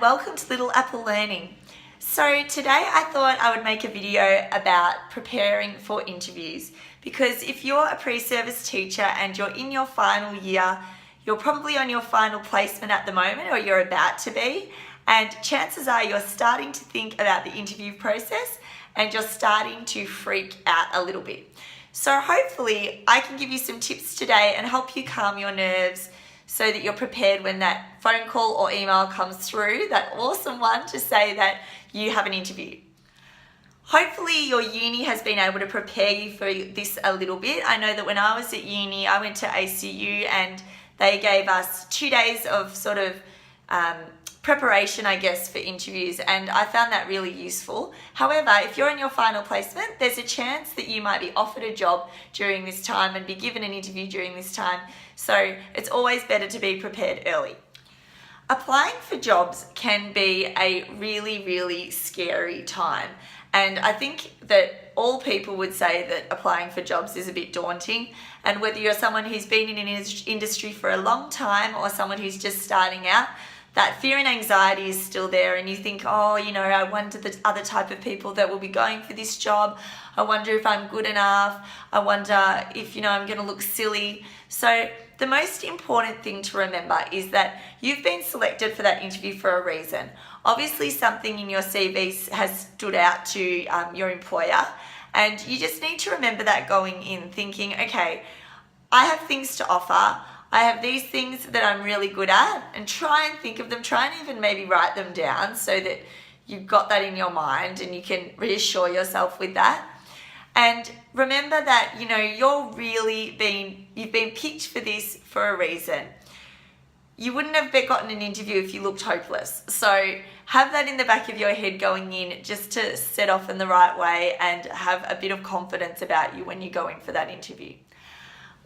and welcome to Little Apple Learning. So today I thought I would make a video about preparing for interviews, because if you're a pre-service teacher and you're in your final year, you're probably on your final placement at the moment, or you're about to be, and chances are you're starting to think about the interview process and you're starting to freak out a little bit. So hopefully I can give you some tips today and help you calm your nerves so that you're prepared when that phone call or email comes through, that awesome one to say that you have an interview. Hopefully your uni has been able to prepare you for this a little bit. I know that when I was at uni, I went to ACU and they gave us 2 days of sort of preparation, I guess, for interviews, and I found that really useful. However, if you're in your final placement, there's a chance that you might be offered a job during this time and be given an interview during this time, so it's always better to be prepared early. Applying for jobs can be a really, really scary time, and I think that all people would say that applying for jobs is a bit daunting, and whether you're someone who's been in an industry for a long time or someone who's just starting out, that fear and anxiety is still there, and you think, oh, I wonder the other type of people that will be going for this job. I wonder if I'm good enough. I wonder if, I'm going to look silly. So the most important thing to remember is that you've been selected for that interview for a reason. Obviously, something in your CV has stood out to your employer, and you just need to remember that going in, thinking, okay, I have things to offer. I have these things that I'm really good at, and try and think of them, try and even maybe write them down so that you've got that in your mind and you can reassure yourself with that. And remember that, you've been picked for this for a reason. You wouldn't have gotten an interview if you looked hopeless. So have that in the back of your head going in, just to set off in the right way and have a bit of confidence about you when you go in for that interview.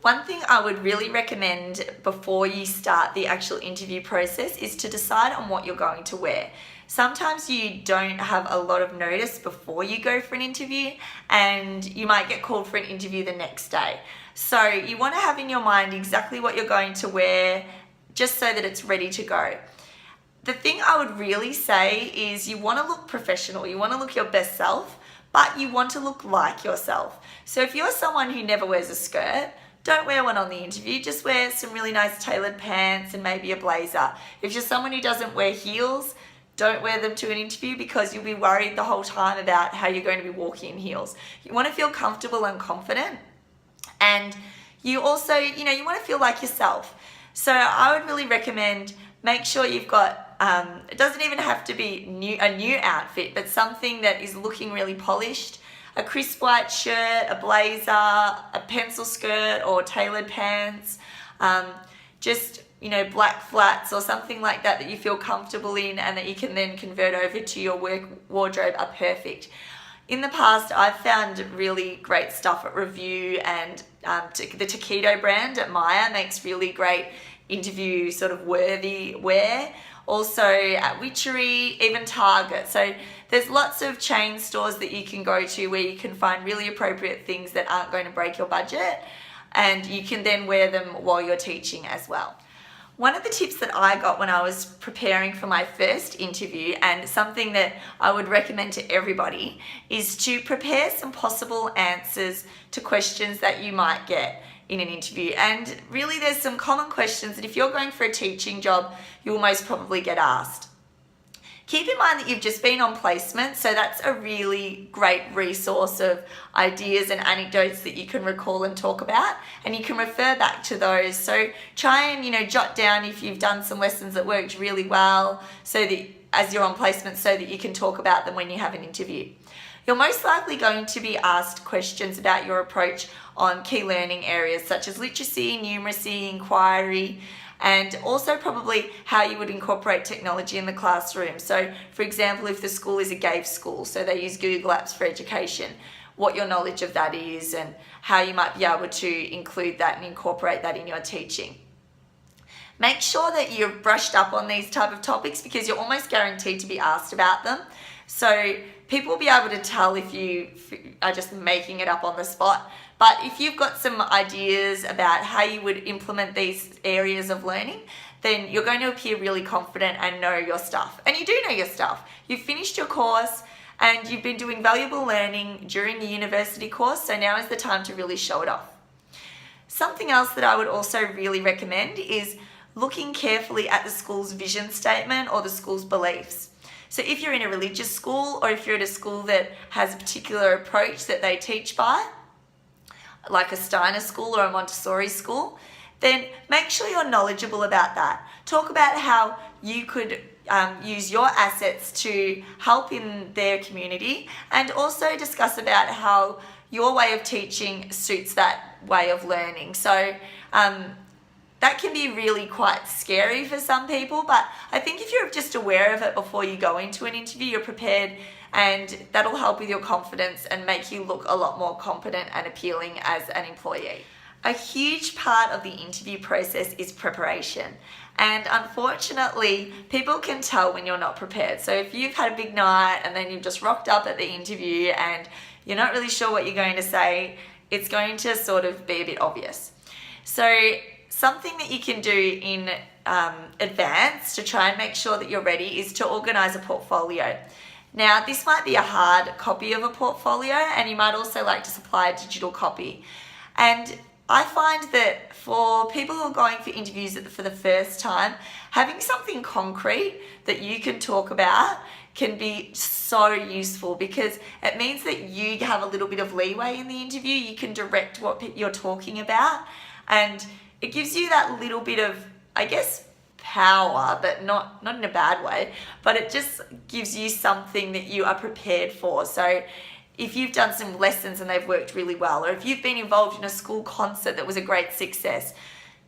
One thing I would really recommend before you start the actual interview process is to decide on what you're going to wear. Sometimes you don't have a lot of notice before you go for an interview, and you might get called for an interview the next day. So you want to have in your mind exactly what you're going to wear, just so that it's ready to go. The thing I would really say is you want to look professional, you want to look your best self, but you want to look like yourself. So if you're someone who never wears a skirt, don't wear one on the interview, just wear some really nice tailored pants and maybe a blazer. If you're someone who doesn't wear heels, don't wear them to an interview, because you'll be worried the whole time about how you're going to be walking in heels. You want to feel comfortable and confident, and you also, you want to feel like yourself. So I would really recommend, make sure you've got, it doesn't even have to be a new outfit, but something that is looking really polished. A crisp white shirt, a blazer, a pencil skirt or tailored pants, just, black flats or something like that that you feel comfortable in and that you can then convert over to your work wardrobe are perfect. In the past, I've found really great stuff at Review, and the Taquito brand at Maya makes really great interview sort of worthy wear. Also at Witchery, even Target. So there's lots of chain stores that you can go to where you can find really appropriate things that aren't going to break your budget, and you can then wear them while you're teaching as well. One of the tips that I got when I was preparing for my first interview, and something that I would recommend to everybody, is to prepare some possible answers to questions that you might get in an interview. And really there's some common questions that if you're going for a teaching job, you'll most probably get asked. Keep in mind that you've just been on placement, so that's a really great resource of ideas and anecdotes that you can recall and talk about, and you can refer back to those. So try and, jot down if you've done some lessons that worked really well, so that as you're on placement, so that you can talk about them when you have an interview. You're most likely going to be asked questions about your approach on key learning areas such as literacy, numeracy, inquiry, and also probably how you would incorporate technology in the classroom. So for example, if the school is a GAVE school, so they use Google Apps for education, what your knowledge of that is and how you might be able to include that and incorporate that in your teaching. Make sure that you're brushed up on these type of topics, because you're almost guaranteed to be asked about them. So people will be able to tell if you are just making it up on the spot. But if you've got some ideas about how you would implement these areas of learning, then you're going to appear really confident and know your stuff. And you do know your stuff. You've finished your course and you've been doing valuable learning during the university course, so now is the time to really show it off. Something else that I would also really recommend is looking carefully at the school's vision statement or the school's beliefs. So if you're in a religious school, or if you're at a school that has a particular approach that they teach by, like a Steiner school or a Montessori school, then make sure you're knowledgeable about that. Talk about how you could use your assets to help in their community, and also discuss about how your way of teaching suits that way of learning. So that can be really quite scary for some people, but I think if you're just aware of it before you go into an interview, you're prepared, and that'll help with your confidence and make you look a lot more competent and appealing as an employee. A huge part of the interview process is preparation. And unfortunately, people can tell when you're not prepared. So if you've had a big night and then you've just rocked up at the interview and you're not really sure what you're going to say, it's going to sort of be a bit obvious. So something that you can do in advance to try and make sure that you're ready is to organize a portfolio. Now, this might be a hard copy of a portfolio, and you might also like to supply a digital copy. And I find that for people who are going for interviews for the first time, having something concrete that you can talk about can be so useful, because it means that you have a little bit of leeway in the interview. You can direct what you're talking about, and it gives you that little bit of, I guess, power, but not in a bad way, but it just gives you something that you are prepared for. So if you've done some lessons and they've worked really well, or if you've been involved in a school concert that was a great success,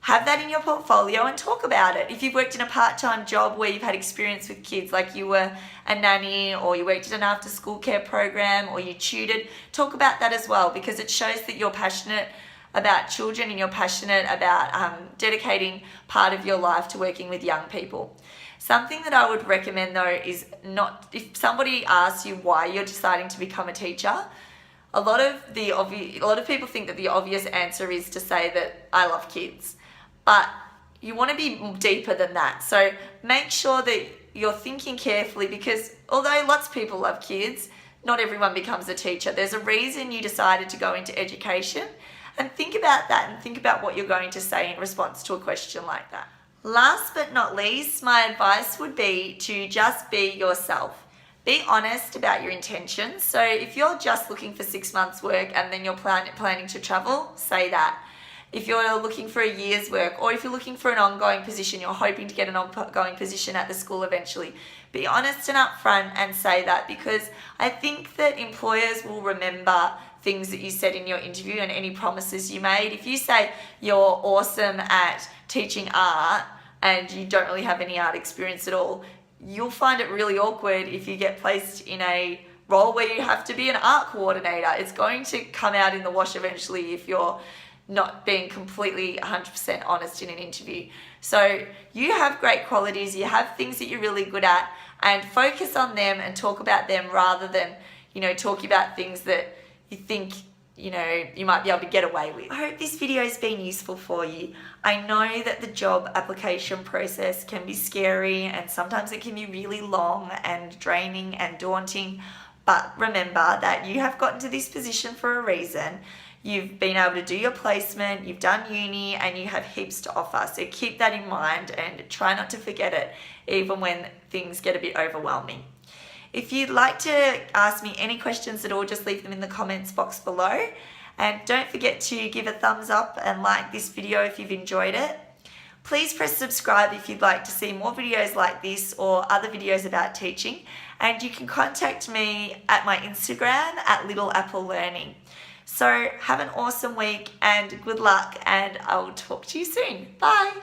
have that in your portfolio and talk about it. If you've worked in a part-time job where you've had experience with kids, like you were a nanny, or you worked in an after-school care program, or you tutored, talk about that as well, because it shows that you're passionate about children and you're passionate about dedicating part of your life to working with young people. Something that I would recommend though is not, if somebody asks you why you're deciding to become a teacher, a lot of people think that the obvious answer is to say that I love kids, but you want to be deeper than that. So make sure that you're thinking carefully, because although lots of people love kids, not everyone becomes a teacher. There's a reason you decided to go into education, and think about that, and think about what you're going to say in response to a question like that. Last but not least, my advice would be to just be yourself. Be honest about your intentions. So if you're just looking for 6 months work and then you're planning to travel, say that. If you're looking for a year's work, or if you're looking for an ongoing position, you're hoping to get an ongoing position at the school eventually, be honest and upfront and say that, because I think that employers will remember things that you said in your interview and any promises you made. If you say you're awesome at teaching art and you don't really have any art experience at all, you'll find it really awkward if you get placed in a role where you have to be an art coordinator. It's going to come out in the wash eventually if you're not being completely 100% honest in an interview. So you have great qualities, you have things that you're really good at, and focus on them and talk about them rather than, talking about things that you think, you might be able to get away with. I hope this video has been useful for you. I know that the job application process can be scary, and sometimes it can be really long and draining and daunting, but remember that you have gotten to this position for a reason. You've been able to do your placement, you've done uni, and you have heaps to offer. So keep that in mind and try not to forget it, even when things get a bit overwhelming. If you'd like to ask me any questions at all, just leave them in the comments box below. And don't forget to give a thumbs up and like this video if you've enjoyed it. Please press subscribe if you'd like to see more videos like this or other videos about teaching. And you can contact me at my Instagram at Little Apple Learning. So have an awesome week and good luck, and I'll talk to you soon. Bye.